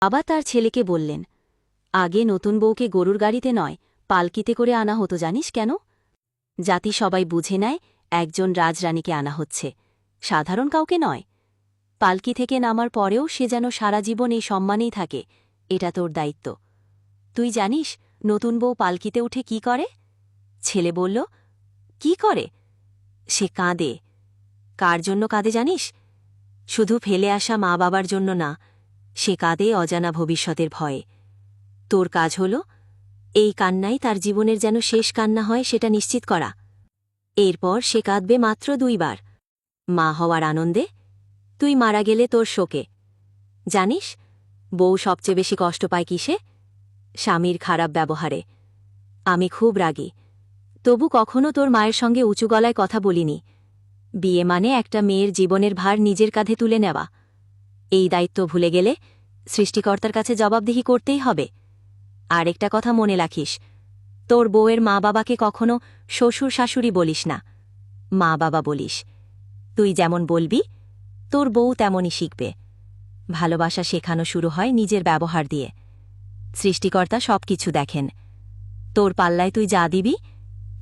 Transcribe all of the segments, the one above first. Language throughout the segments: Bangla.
বাবা তার ছেলেকে বললেন, আগে নতুন বউকে গরুর গাড়িতে নয় পালকিতে করে আনা হতো জানিস কেন? জাতি সবাই বুঝে নেয় একজন রাজরানীকে আনা হচ্ছে, সাধারণ কাউকে নয়। পালকি থেকে নামার পরেও সে যেন সারা জীবন এই সম্মানেই থাকে, এটা তোর দায়িত্ব। তুই জানিস নতুন বউ পালকিতে উঠে কি করে? ছেলে বলল, কি করে? সে কাঁদে। কার জন্য কাঁদে জানিস? শুধু ফেলে আসা মা বাবার জন্য না, সে কাঁদে অজানা ভবিষ্যতের ভয়ে। তোর কাজ হল এই কান্নাই তার জীবনের যেন শেষ কান্না হয় সেটা নিশ্চিত করা। এরপর সে কাঁদবে মাত্র 2 বার, মা হওয়ার আনন্দে, তুই মারা গেলে তোর শোকে। জানিস বউ সবচেয়ে বেশি কষ্ট পায় কিসে? স্বামীর খারাপ ব্যবহারে। আমি খুব রাগী, তবু কখনো তোর মায়ের সঙ্গে উঁচু গলায় কথা বলিনি। বিয়ে মানে একটা মেয়ের জীবনের ভার নিজের কাঁধে তুলে নেওয়া। এই দায়িত্ব ভুলে গেলে সৃষ্টিকর্তার কাছে জবাবদিহি করতেই হবে। আর একটা কথা মনে রাখিস, তোর বউয়ের মা বাবাকে কখনো শ্বশুর শাশুড়ি বলিস না, মা বাবা বলিস। তুই যেমন বলবি তোর বউ তেমনই শিখবে। ভালোবাসা শেখানো শুরু হয় নিজের ব্যবহার দিয়ে। সৃষ্টিকর্তা সব কিছু দেখেন। তোর পাল্লায় তুই যা দিবি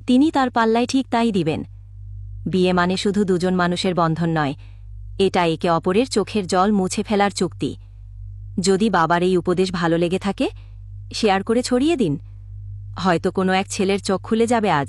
তিনি তার পাল্লায় ঠিক তাই দিবেন। বিয়ে মানে শুধু দুজন মানুষের বন্ধন নয়, এটা একে অপরের চোখের জল মুছে ফেলার চুক্তি। যদি বাবার এই উপদেশ ভালো লেগে থাকে শেয়ার করে ছড়িয়ে দিন, হয়তো কোনো এক ছেলের চোখ খুলে যাবে আজ।